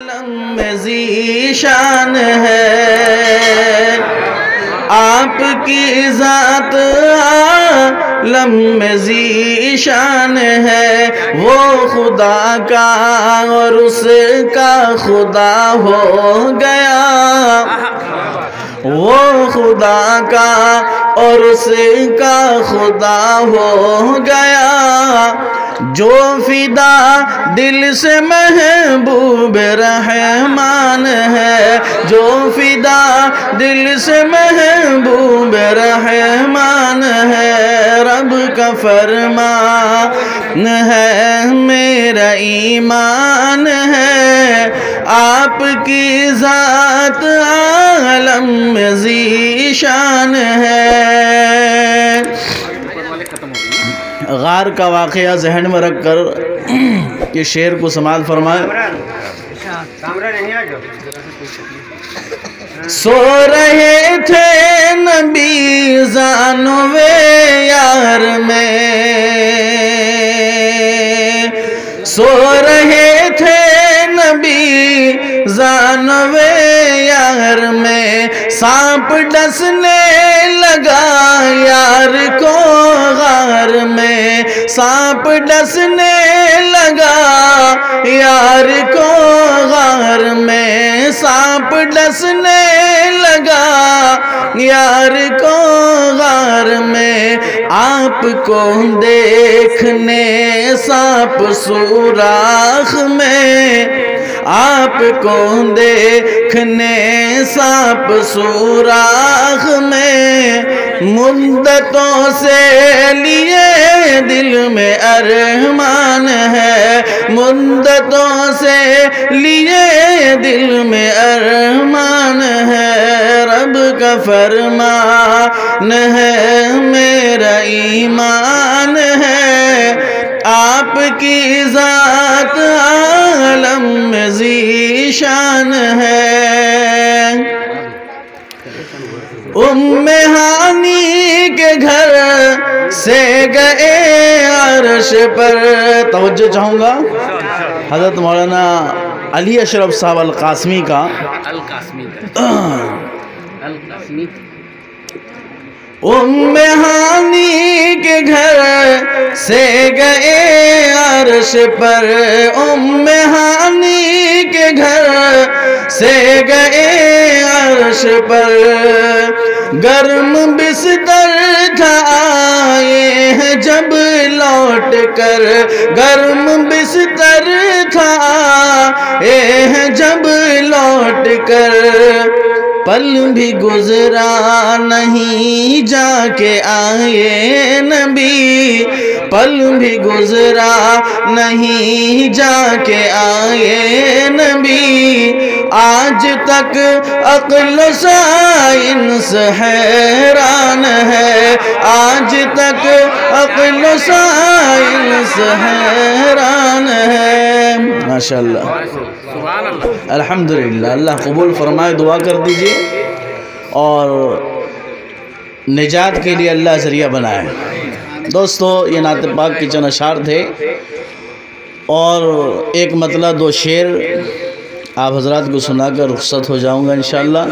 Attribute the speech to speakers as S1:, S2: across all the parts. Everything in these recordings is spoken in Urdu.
S1: میں ذیشان ہے آپ کی ذات عالم میں ذیشان ہے وہ خدا کا اور اس کا خدا ہو گیا وہ خدا کا اور اس کا خدا ہو گیا جو فدا دل سے محبوب رحمان ہے جو فدا دل سے محبوب رحمان ہے رب کا فرمان ہے میرا ایمان ہے آپ کی ذات عالم میں ذیشان ہے۔ غار کا واقعہ ذہن میں رکھ کر یہ شعر کو سماعت فرمائے۔ سو رہے تھے نبی زانوے یار میں سو رہے تھے نبی زانوے یار میں سانپ ڈسنے لگا یار کو غار میں سانپ ڈسنے لگا یار کو غار میں سانپ ڈسنے لگا یار کو غار میں آپ کو دیکھنے سانپ سوراخ میں آپ کو دیکھنے سانپ سوراخ میں مدتوں سے لیے دل میں ارمان ہے مدتوں سے لیے دل میں ارمان ہے رب کا فرمان ہے میرا ایمان ہے آپ کی ذات عالم میں ذیشان ہے۔ ام ہانی کے گھر سے گئے عرش پر توجہ چاہوں گا حضرت مولانا علی اشرف صاحب القاسمی کا ام ہانی کے گھر سے گئے عرش پر ام ہانی کے گھر سے گئے عرش پر گرم بستر تھا آئے ہیں جب لوٹ کر گرم بستر تھا آئے ہیں جب لوٹ کر پل بھی گزرا نہیں جا کے آئے نبی پل بھی گزرا نہیں جا کے آئے نبی آج تک عقل و سائنس حیران ہے آج تک عقل و سائنس حیران ہے ماشاءاللہ الحمدللہ اللہ قبول فرمائے دعا کر دیجئے اور نجات کے لیے اللہ ذریعہ بنائے۔ دوستو یہ نعت پاک کے چند اشعار تھے اور ایک مطلع دو شعر آپ حضرات کو سنا کر رخصت ہو جاؤں گا انشاءاللہ۔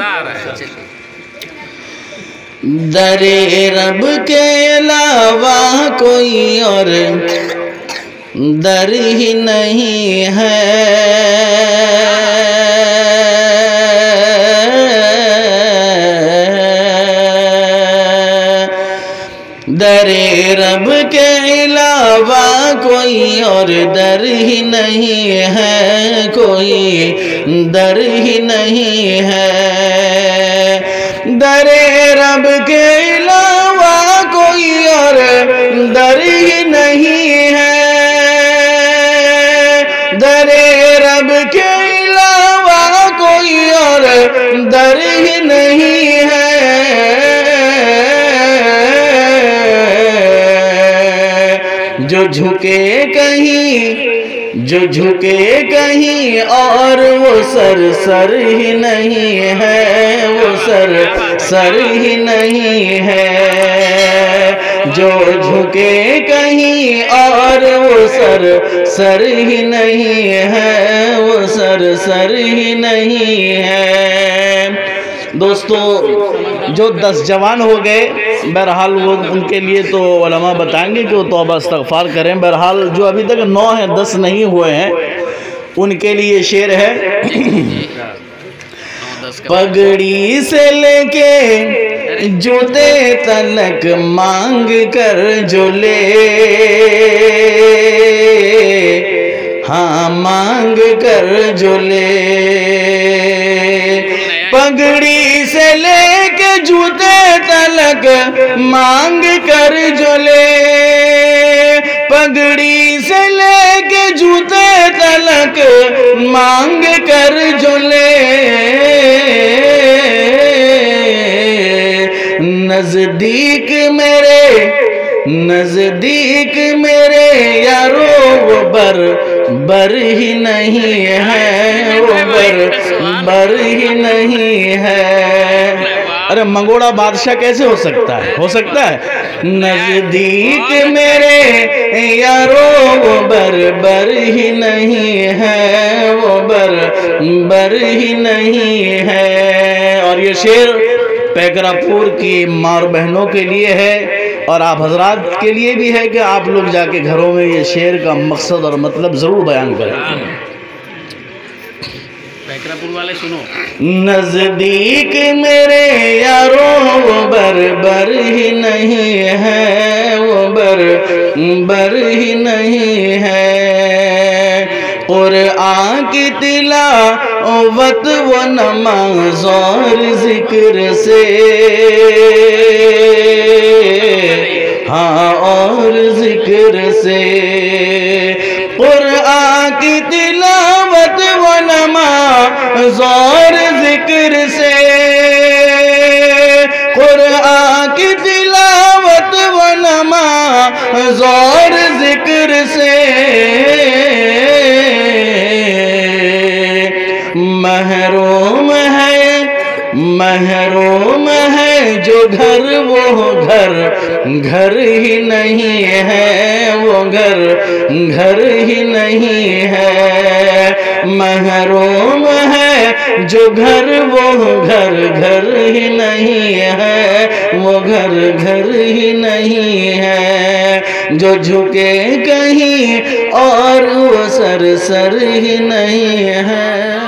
S1: در رب کے علاوہ کوئی اور در ہی نہیں ہے در رب کے علاوہ کوئی اور در ہی نہیں ہے کوئی در ہی نہیں ہے در رب کے علاوہ کوئی اور در ہی نہیں ہے در رب کے علاوہ کوئی اور در ہی نہیں ہے جو جھکے کہیں جو جھکے کہیں اور وہ سر سر ہی نہیں ہے، وہ سر سر ہی نہیں ہے، جو جھکے کہیں اور وہ سر سر ہی نہیں ہے، وہ سر سر ہی نہیں ہے۔ دوستو جو 10 جوان ہو گئے، بہرحال وہ ان کے لیے تو علماء بتائیں گے کہ وہ توبہ استغفار کریں، بہرحال جو ابھی تک 9 ہیں 10 نہیں ہوئے ہیں ان کے لیے شعر ہے۔ پگڑی سے لے کے جوتے تلک مانگ کر جو لے، ہاں مانگ کر جو لے، پگڑی سے لے کے جوتے تلک مانگ کر جو لے، پگڑی سے لے کے جوتے تلک مانگ کر جو لے، نزدیک میرے یارو وہ بر ہی نہیں ہے، وہ بر ہی نہیں ہے۔ ارے منگوڑا بادشاہ کیسے ہو سکتا ہے؟ ہو سکتا ہے؟ نزدیک میرے یارو وہ بر ہی نہیں ہے، وہ بر ہی نہیں ہے۔ اور یہ شعر پیکرا پور کی ماں اور بہنوں کے لیے ہے، اور آپ حضرات کے لیے بھی ہے کہ آپ لوگ جا کے گھروں میں یہ شعر کا مقصد اور مطلب ضرور بیان کریں۔ پیکرا پور والے سنو۔ نزدیک میرے یارو وہ بر ہی نہیں ہے، وہ بر ہی نہیں ہے، قرآن کی تلاوت و نماز اور ذکر سے، ہاں اور ذکر سے، قرآن کی تلاوت و نماز اور ذکر سے، قرآن کی تلاوت و نماز اور ذکر سے، محروم ہے جو گھر وہ گھر ہی نہیں ہے، وہ گھر ہی نہیں ہے، محروم ہے جو گھر وہ گھر ہی نہیں ہے، وہ گھر ہی نہیں ہے، جو جھکے کہیں اور وہ سر ہی نہیں ہے۔